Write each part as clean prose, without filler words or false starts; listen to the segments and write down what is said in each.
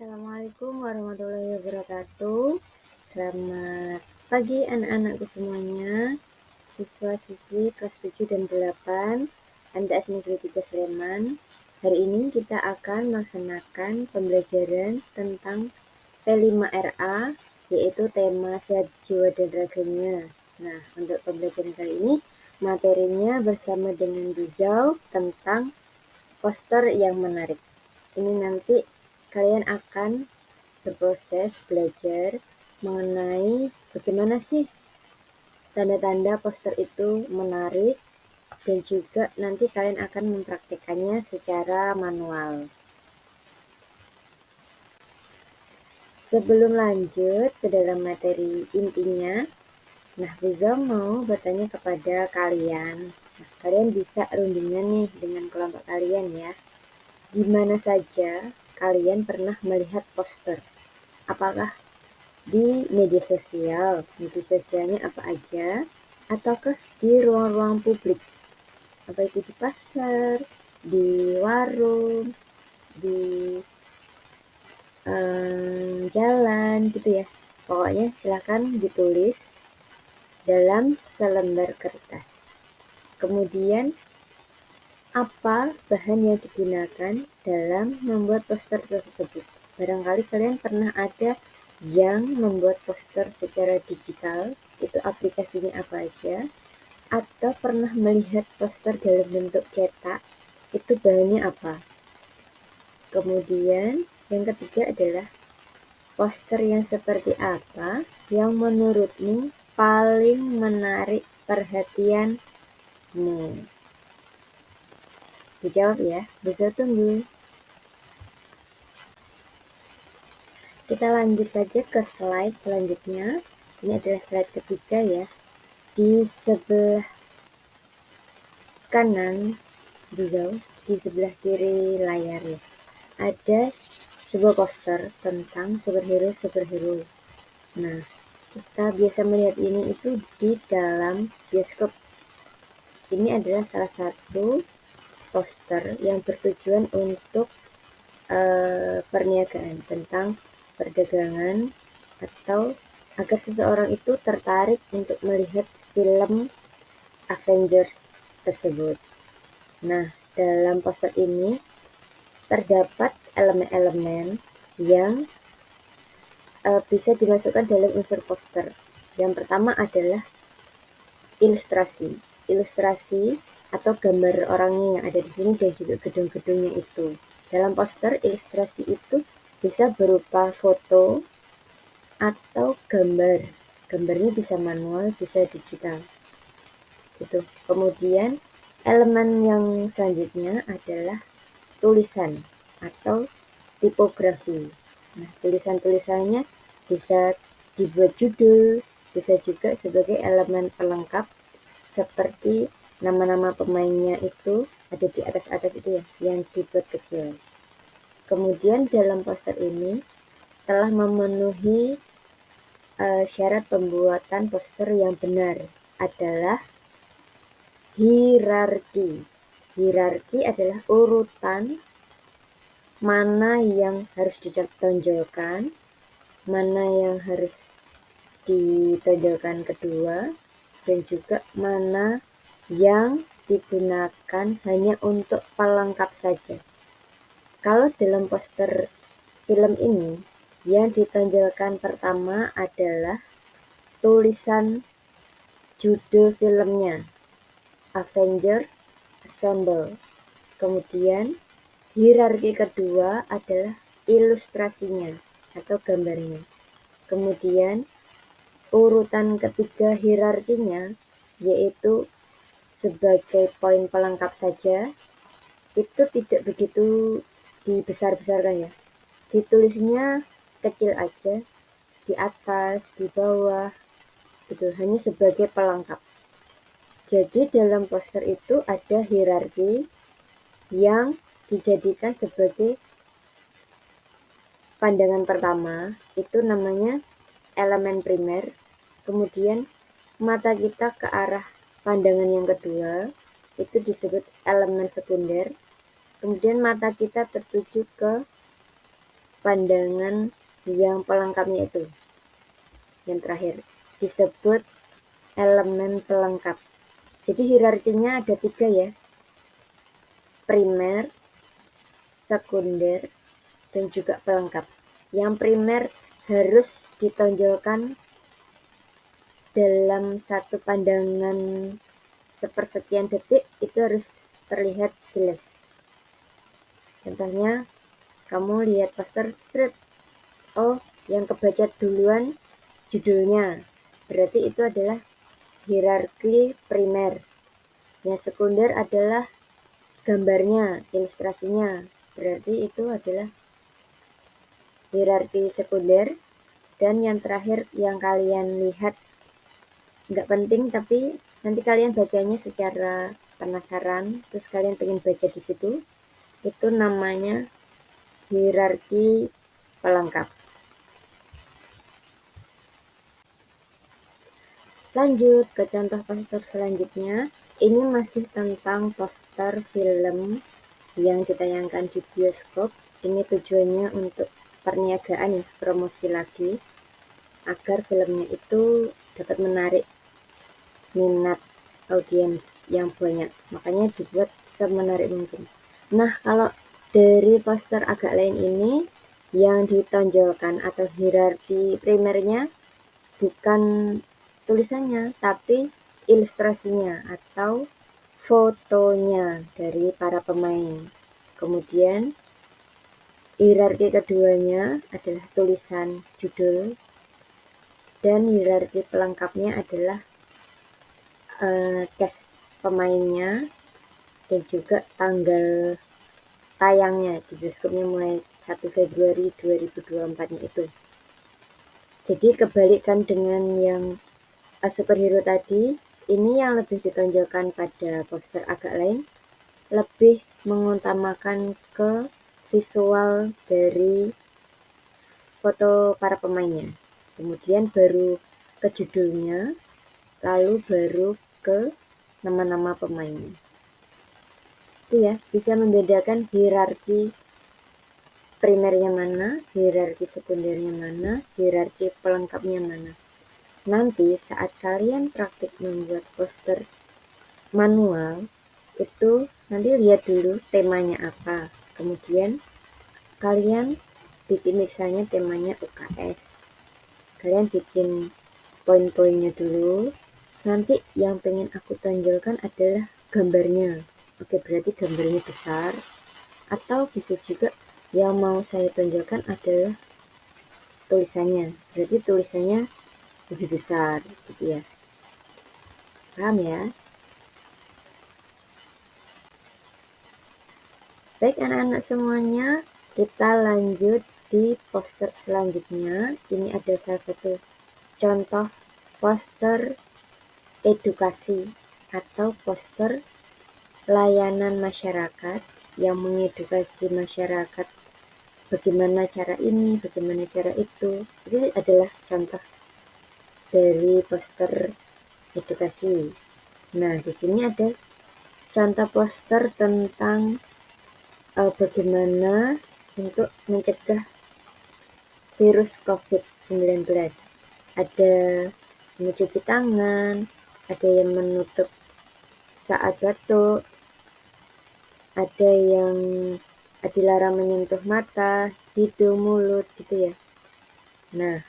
Assalamualaikum warahmatullahi wabarakatuh. Selamat pagi anak-anakku semuanya, siswa-siswi kelas 7 dan 8, MTS Negeri 3 Sleman. Hari ini kita akan melaksanakan pembelajaran tentang P5RA, yaitu tema sehat jiwa dan raganya. Nah, untuk pembelajaran kali ini, materinya bersama dengan Rizal tentang poster yang menarik. Ini nanti kalian akan berproses belajar mengenai bagaimana sih tanda-tanda poster itu menarik, dan juga nanti kalian akan mempraktikkannya secara manual. Sebelum lanjut ke dalam materi intinya, nah Rizal mau bertanya kepada kalian. Nah, kalian bisa rundingan nih dengan kelompok kalian ya. Di mana saja kalian pernah melihat poster? Apakah di media sosialnya apa aja, ataukah di ruang-ruang publik, apa itu di pasar, di warung, di jalan gitu ya. Pokoknya silakan ditulis dalam selembar kertas. Kemudian apa bahan yang digunakan dalam membuat poster tersebut? Barangkali kalian pernah ada yang membuat poster secara digital, itu aplikasinya apa aja, atau pernah melihat poster dalam bentuk cetak, itu bahannya apa. Kemudian yang ketiga adalah poster yang seperti apa yang menurutmu paling menarik perhatianmu. Dijawab ya, bisa tunggu. Kita lanjut saja ke slide selanjutnya. Ini adalah slide ketiga ya. Di sebelah kanan, di sebelah kiri layar ya, ada sebuah poster tentang superhero. Nah, kita biasa melihat ini itu di dalam bioskop. Ini adalah salah satu poster yang bertujuan untuk perniagaan, tentang perdagangan, atau agar seseorang itu tertarik untuk melihat film Avengers tersebut. Nah, dalam poster ini terdapat elemen-elemen yang bisa dimasukkan dalam unsur poster. Yang pertama adalah ilustrasi atau gambar orangnya yang ada di sini dan juga gedung-gedungnya itu. Dalam poster, ilustrasi itu bisa berupa foto atau gambar. Gambarnya bisa manual, bisa digital. Gitu. Kemudian elemen yang selanjutnya adalah tulisan atau tipografi. Nah, tulisan-tulisannya bisa dibuat judul, bisa juga sebagai elemen pelengkap seperti nama-nama pemainnya itu ada di atas itu ya, yang dibuat kecil. Kemudian dalam poster ini telah memenuhi syarat pembuatan poster yang benar adalah hierarki. Hierarki adalah urutan mana yang harus ditonjolkan, mana yang harus ditonjolkan kedua, dan juga mana yang digunakan hanya untuk pelengkap saja. Kalau dalam poster film ini, yang ditonjolkan pertama adalah tulisan judul filmnya, Avengers Assemble. Kemudian hierarki kedua adalah ilustrasinya atau gambarnya. Kemudian urutan ketiga hierarkinya yaitu sebagai poin pelengkap saja, itu tidak begitu dibesar-besarkan ya. Ditulisnya kecil aja, di atas, di bawah, gitu, hanya sebagai pelengkap. Jadi dalam poster itu ada hierarki yang dijadikan sebagai pandangan pertama, itu namanya elemen primer. Kemudian mata kita ke arah pandangan yang kedua, itu disebut elemen sekunder. Kemudian mata kita tertuju ke pandangan yang pelengkapnya itu. Yang terakhir disebut elemen pelengkap. Jadi hierarkinya ada 3 ya, primer, sekunder, dan juga pelengkap. Yang primer harus ditonjolkan dalam satu pandangan sepersekian detik, itu harus terlihat jelas. Contohnya, kamu lihat poster, seret, oh yang kebaca duluan judulnya, berarti itu adalah hierarki primer. Yang sekunder adalah gambarnya, ilustrasinya, berarti itu adalah hierarki sekunder. Dan yang terakhir yang kalian lihat nggak penting, tapi nanti kalian bacanya secara penasaran, terus kalian pengen baca di situ, itu namanya hierarki pelengkap. Lanjut ke contoh poster selanjutnya. Ini masih tentang poster film yang ditayangkan di bioskop. Ini tujuannya untuk perniagaan ya, promosi lagi, agar filmnya itu dapat menarik minat audiens yang banyak. Makanya dibuat semenarik mungkin. Nah, kalau dari poster agak lain ini, yang ditonjolkan atau hierarki primernya bukan tulisannya, tapi ilustrasinya atau fotonya dari para pemain. Kemudian hierarki keduanya adalah tulisan judul, dan hierarki pelengkapnya adalah cast pemainnya dan juga tanggal tayangnya di bioskopnya mulai 1 Februari 2024 itu. Jadi kebalikan dengan yang superhero tadi, ini yang lebih ditonjolkan pada poster agak lain, lebih mengutamakan ke visual dari foto para pemainnya. Kemudian baru ke judulnya, lalu baru ke nama-nama pemainnya. Itu ya, bisa membedakan hierarki primernya mana, hierarki sekundernya mana, hierarki pelengkapnya mana. Nanti saat kalian praktik membuat poster manual, itu nanti lihat dulu temanya apa. Kemudian kalian bikin, misalnya temanya UKS. Kalian bikin poin-poinnya dulu. Nanti yang pengen aku tonjolkan adalah gambarnya. Oke, berarti gambarnya besar. Atau bisa juga yang mau saya tonjolkan adalah tulisannya. Berarti tulisannya lebih besar gitu ya. Paham ya? Baik anak-anak semuanya, kita lanjut di poster selanjutnya. Ini ada salah satu contoh poster edukasi atau poster layanan masyarakat yang mengedukasi masyarakat bagaimana cara ini, bagaimana cara itu. Ini adalah contoh dari poster edukasi. Nah, di sini ada contoh poster tentang bagaimana untuk mencegah virus COVID-19. Ada mencuci tangan, ada yang menutup saat batuk, ada yang dilarang menyentuh mata, hidung, mulut gitu ya. Nah,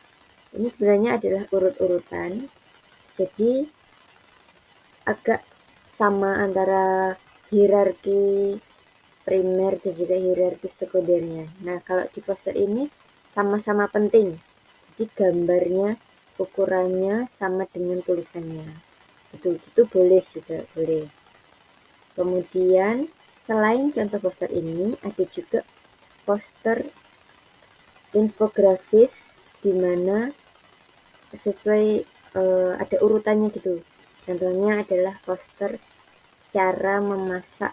ini sebenarnya adalah urut-urutan, jadi agak sama antara hierarki primer dan juga hierarki sekundernya. Nah, kalau di poster ini sama-sama penting. Jadi gambarnya, ukurannya sama dengan tulisannya. Itu boleh juga, boleh. Kemudian selain contoh poster ini, ada juga poster infografis di mana sesuai ada urutannya gitu. Contohnya adalah poster cara memasak,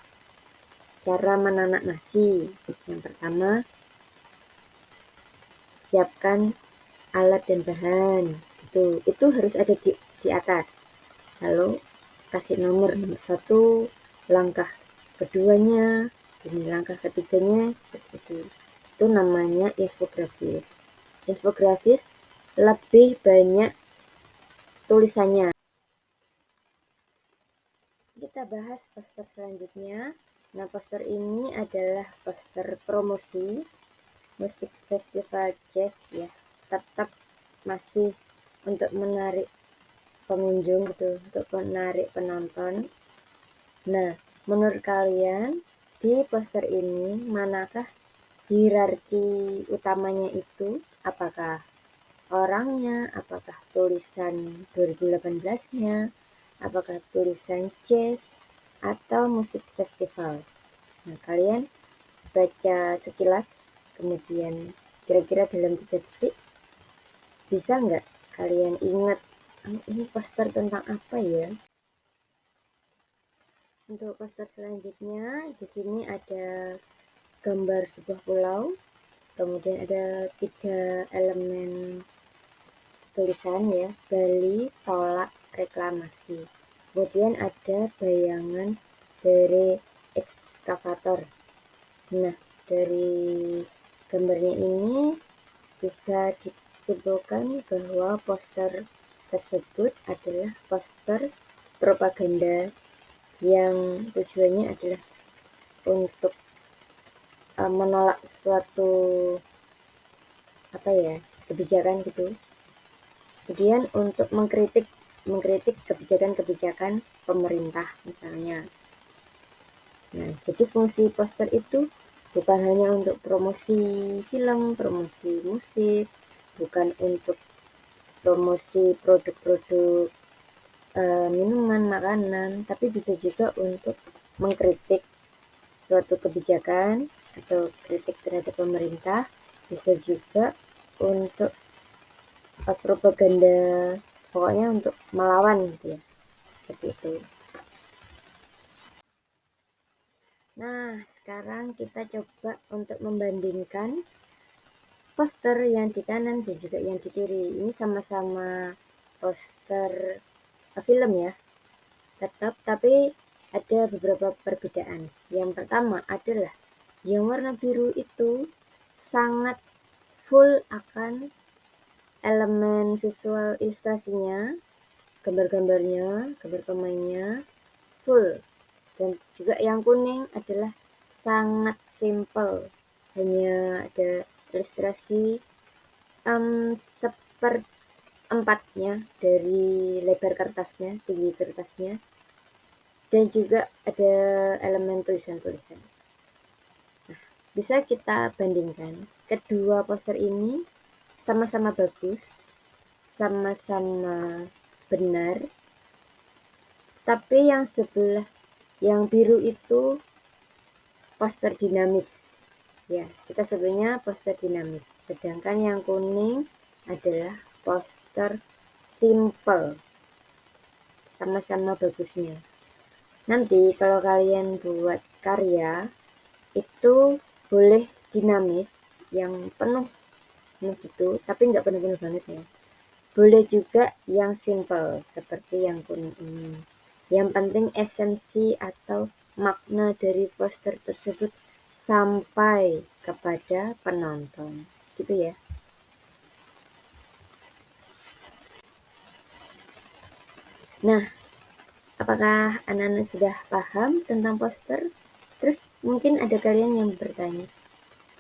cara menanak nasi. Yang pertama, siapkan alat dan bahan. Itu harus ada di atas. Lalu kasih nomor 1, langkah keduanya, ini langkah ketiganya, seperti itu. itu namanya infografis. Infografis lebih banyak tulisannya. Kita bahas poster selanjutnya. Nah, poster ini adalah poster promosi musik festival jazz ya. Tetap masih untuk menarik pengunjung gitu, untuk menarik penonton. Nah, menurut kalian di poster ini manakah hierarki utamanya itu? Apakah orangnya, apakah tulisan 2018-nya, apakah tulisan jazz, atau musik festival? Nah, kalian baca sekilas, kemudian kira-kira dalam 3 detik, bisa nggak kalian ingat ini poster tentang apa ya? Untuk poster selanjutnya, di sini ada gambar sebuah pulau, kemudian ada 3 elemen tulisan ya, Bali tolak reklamasi. Kemudian ada bayangan dari ekskavator. Nah, dari gambarnya ini bisa disimpulkan bahwa poster tersebut adalah poster propaganda yang tujuannya adalah untuk menolak suatu kebijakan gitu. Kemudian untuk mengkritik kebijakan-kebijakan pemerintah misalnya. Nah, jadi fungsi poster itu bukan hanya untuk promosi film, promosi musik, bukan untuk promosi produk-produk minuman, makanan, tapi bisa juga untuk mengkritik suatu kebijakan atau kritik terhadap pemerintah, bisa juga untuk propaganda, pokoknya untuk melawan gitu ya, seperti itu. Nah, sekarang kita coba untuk membandingkan poster yang di kanan dan juga yang di kiri. Ini sama-sama poster film ya, tetap, tapi ada beberapa perbedaan. Yang pertama adalah yang warna biru itu sangat full akan elemen visual ilustrasinya, gambar-gambarnya, gambar pemainnya full. Dan juga yang kuning adalah sangat simple, hanya ada ilustrasi seperempatnya dari lebar kertasnya, tinggi kertasnya, dan juga ada elemen tulisan-tulisan. Nah, bisa kita bandingkan kedua poster ini sama-sama bagus, sama-sama benar, tapi yang sebelah yang biru itu poster dinamis ya, kita sebutnya poster dinamis, sedangkan yang kuning adalah poster simple, sama-sama bagusnya. Nanti kalau kalian buat karya itu boleh dinamis yang penuh gitu, tapi nggak penuh-penuh banget ya. Boleh juga yang simple seperti yang kuning ini. Yang penting esensi atau makna dari poster tersebut sampai kepada penonton, gitu ya. Nah, apakah anak-anak sudah paham tentang poster? Terus mungkin ada kalian yang bertanya,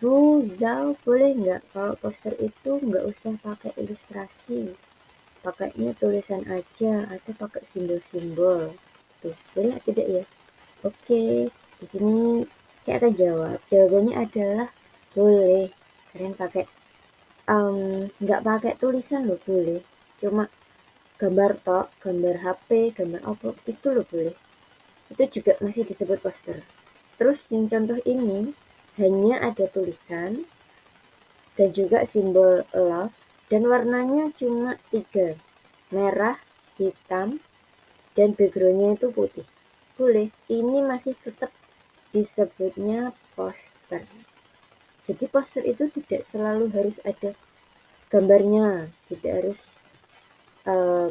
Bu Zal, boleh nggak kalau poster itu nggak usah pakai ilustrasi, pakainya tulisan aja atau pakai simbol-simbol? Tuh, boleh tidak ya? Oke, di sini saya akan jawab. Jawabannya adalah boleh. Kalian pakai nggak pakai tulisan loh boleh. Cuma gambar tok, gambar HP, gambar apa itu loh boleh. Itu juga masih disebut poster. Terus yang contoh ini hanya ada tulisan dan juga simbol love dan warnanya cuma 3, merah, hitam, dan backgroundnya itu putih. Boleh, ini masih tetap disebutnya poster. Jadi poster itu tidak selalu harus ada gambarnya, tidak harus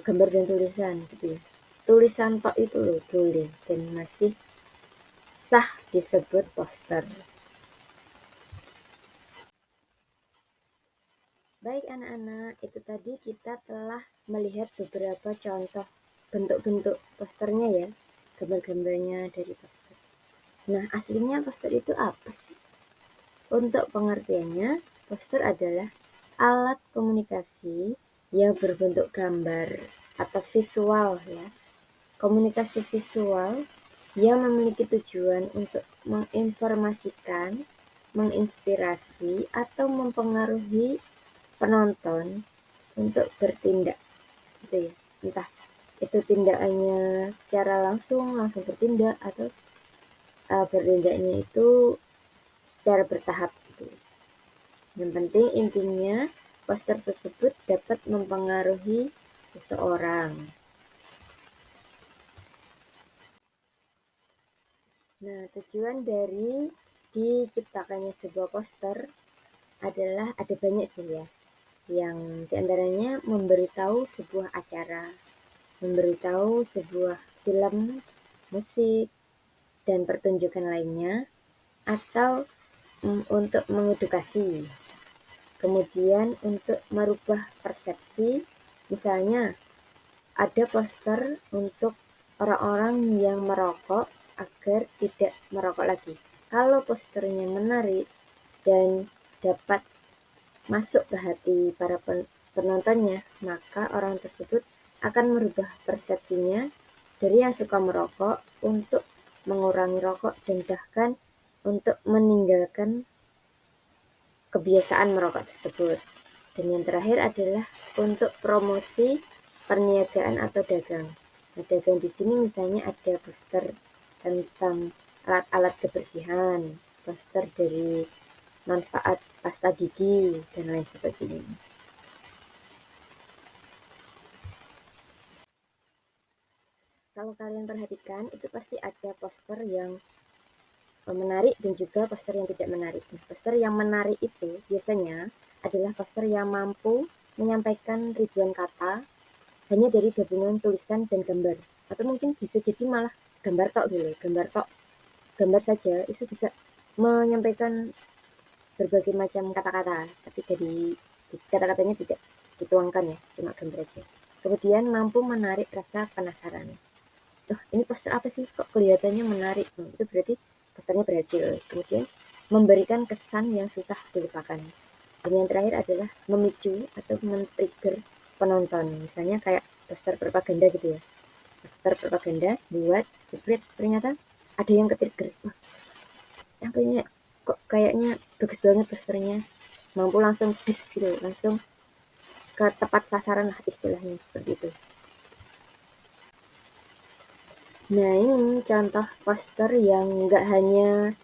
gambar dan tulisan gitu ya. Tulisan tok itu loh boleh dan masih sah disebut poster. Baik anak-anak, itu tadi kita telah melihat beberapa contoh bentuk-bentuk posternya ya, gambar-gambarnya dari poster. Nah, aslinya poster itu apa sih? Untuk pengertiannya, poster adalah alat komunikasi yang berbentuk gambar atau visual ya. Komunikasi visual yang memiliki tujuan untuk menginformasikan, menginspirasi, atau mempengaruhi penonton untuk bertindak gitu ya. Entah itu tindakannya secara langsung bertindak, atau bertindaknya itu secara bertahap gitu. Yang penting intinya poster tersebut dapat mempengaruhi seseorang. Nah, tujuan dari diciptakannya sebuah poster adalah ada banyak sih ya. Yang diantaranya memberitahu sebuah acara, memberitahu sebuah film, musik, dan pertunjukan lainnya, atau untuk mengedukasi. Kemudian untuk merubah persepsi, misalnya ada poster untuk orang-orang yang merokok agar tidak merokok lagi. Kalau posternya menarik dan dapat masuk ke hati para penontonnya, maka orang tersebut akan merubah persepsinya dari yang suka merokok untuk mengurangi rokok dan bahkan untuk meninggalkan kebiasaan merokok tersebut. Dan yang terakhir adalah untuk promosi perniagaan atau dagang. Nah, dagang di sini misalnya ada poster tentang alat-alat kebersihan, poster dari manfaat pasta gigi, dan lain sebagainya. Kalau kalian perhatikan, itu pasti ada poster yang menarik dan juga poster yang tidak menarik. Nah, poster yang menarik itu biasanya adalah poster yang mampu menyampaikan ribuan kata hanya dari gabungan tulisan dan gambar. Atau mungkin bisa jadi malah gambar tok dulu, gambar tok, gambar saja itu bisa menyampaikan berbagai macam kata-kata, tapi dari kata-katanya tidak dituangkan ya, cuma gambar aja. Kemudian mampu menarik rasa penasaran. Oh, ini poster apa sih? Kok kelihatannya menarik? Itu berarti posternya berhasil. Kemudian memberikan kesan yang susah dilupakan. Dan yang terakhir adalah memicu atau men-trigger penonton. Misalnya kayak poster propaganda gitu ya. Poster propaganda buat jepret, ternyata ada yang ke-trigger. Wah, yang kayaknya kok kayaknya bagus banget posternya. Mampu langsung bis gitu, langsung ke tepat sasaran lah istilahnya seperti itu. Nah, ini contoh poster yang nggak hanya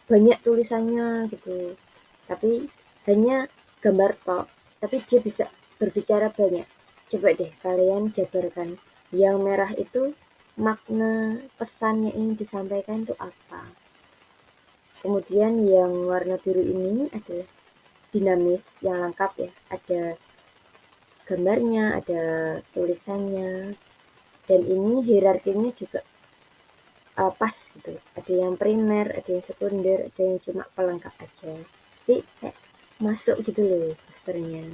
banyak tulisannya gitu, tapi hanya gambar tok, tapi dia bisa berbicara banyak. Coba deh kalian jabarkan, yang merah itu makna pesan yang ingin disampaikan itu apa. Kemudian yang warna biru ini adalah dinamis, yang lengkap ya, ada gambarnya, ada tulisannya, dan ini hierarkinya juga pas gitu, ada yang primer, ada yang sekunder, ada yang cuma pelengkap aja, jadi kayak masuk gitu loh posternya.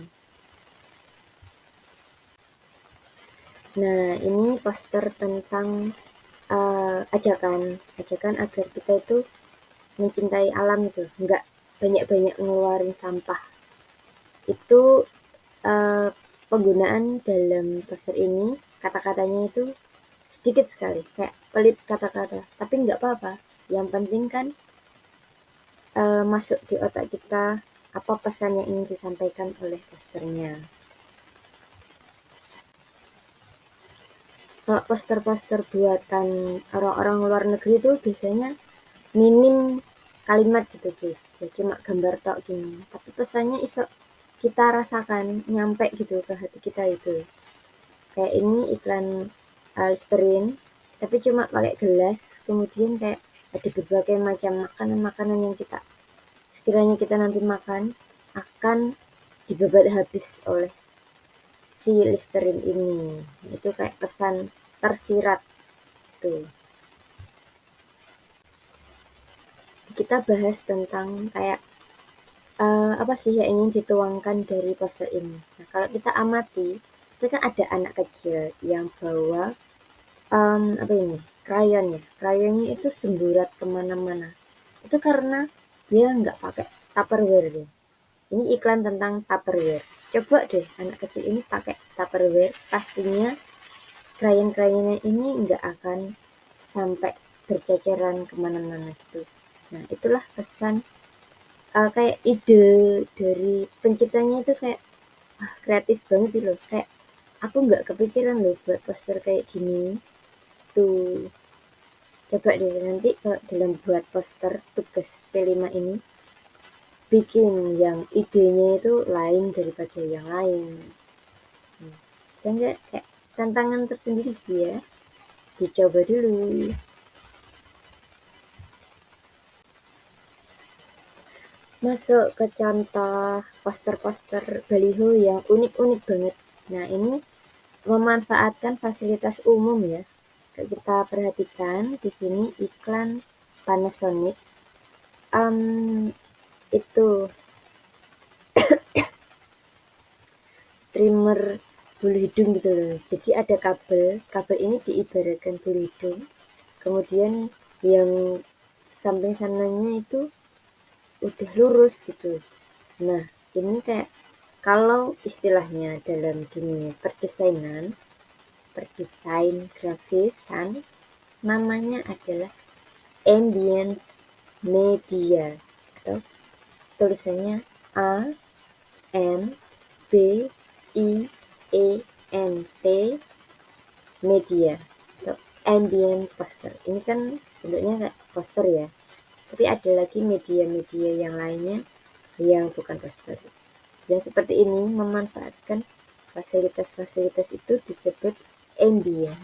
Nah, ini poster tentang ajakan agar kita itu mencintai alam itu, nggak banyak-banyak ngeluarin sampah. Itu uh, penggunaan dalam poster ini, kata-katanya itu sedikit sekali, kayak pelit kata-kata, tapi nggak apa-apa. Yang penting kan masuk di otak kita apa pesan yang ingin disampaikan oleh posternya. Kalau poster-poster buatan orang-orang luar negeri itu biasanya minim kalimat gitu guys, ya cuma gambar tok gini, tapi pesannya iso kita rasakan nyampe gitu ke hati kita itu. Kayak ini iklan Listerine, tapi cuma pakai gelas, kemudian kayak ada berbagai macam makanan-makanan yang kita sekiranya kita nanti makan akan dibabat habis oleh si Listerine ini. Itu kayak pesan tersirat tuh. Kita bahas tentang kayak apa sih yang ingin dituangkan dari poster ini. Nah, kalau kita amati, itu kan ada anak kecil yang bawa apa ini, krayon ya. Krayonnya itu semburat kemana-mana. Itu karena dia nggak pakai Tupperware deh. Ini iklan tentang Tupperware. Coba deh anak kecil ini pakai Tupperware, pastinya krayon-krayonnya ini nggak akan sampai berceceran kemana-mana gitu. Nah, itulah pesan kayak ide dari penciptanya itu kayak kreatif banget gitu loh. Kayak aku nggak kepikiran loh buat poster kayak gini. Tuh, coba deh nanti kalau dalam buat poster tugas P5 ini bikin yang idenya itu lain daripada yang lain. Sehingga kayak tantangan tersendiri sih ya. Dicoba dulu. Masuk ke contoh poster-poster baliho yang unik-unik banget. Nah, ini memanfaatkan fasilitas umum ya. Kita perhatikan di sini iklan Panasonic. Itu trimmer bulu hidung gitu loh. Jadi ada kabel ini diibaratkan bulu hidung. Kemudian yang samping sananya itu udah lurus gitu. Nah, ini kayak kalau istilahnya dalam dunia perdesain grafisan, namanya adalah ambient media atau tulisannya A M B I E N T media atau ambient poster. Ini kan bentuknya kayak poster ya. Tapi ada lagi media-media yang lainnya yang bukan poster. Yang seperti ini memanfaatkan fasilitas-fasilitas itu disebut ambient.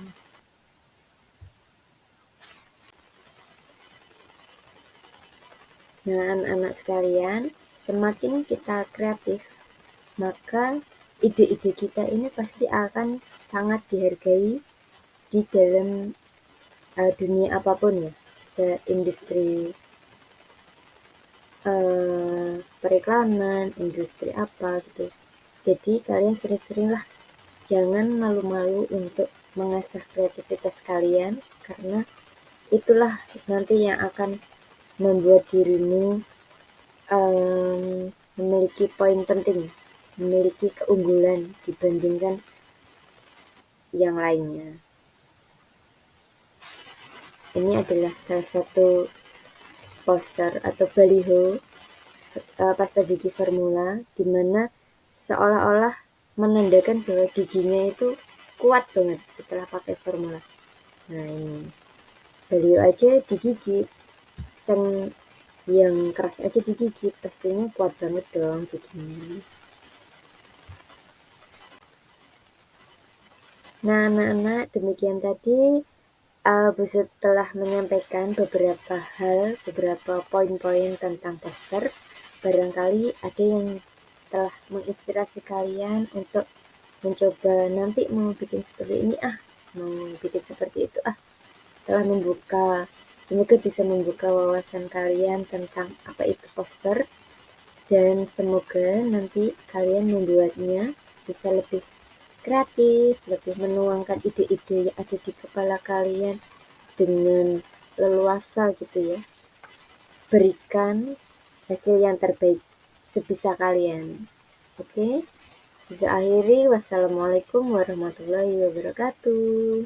Nah, anak-anak sekalian, semakin kita kreatif, maka ide-ide kita ini pasti akan sangat dihargai di dalam dunia apapun ya, seindustri periklanan, industri apa gitu. Jadi kalian sering-seringlah jangan malu-malu untuk mengasah kreativitas kalian karena itulah nanti yang akan membuat dirimu memiliki poin penting, memiliki keunggulan dibandingkan yang lainnya. Ini adalah salah satu poster atau baliho pasta gigi formula di mana seolah-olah menandakan bahwa giginya itu kuat banget setelah pakai formula. Nah, ini baliho aja digigit, sen yang keras aja digigit, pastinya kuat banget dong giginya. Nah, anak-anak, demikian tadi Bu telah menyampaikan beberapa poin-poin tentang poster. Barangkali ada yang telah menginspirasi kalian untuk mencoba nanti mau bikin seperti ini mau bikin seperti itu telah semoga bisa membuka wawasan kalian tentang apa itu poster dan semoga nanti kalian membuatnya bisa lebih kreatif, lebih menuangkan ide-ide yang ada di kepala kalian dengan leluasa gitu ya. Berikan hasil yang terbaik sebisa kalian. Oke? Bisa akhiri. Wassalamualaikum warahmatullahi wabarakatuh.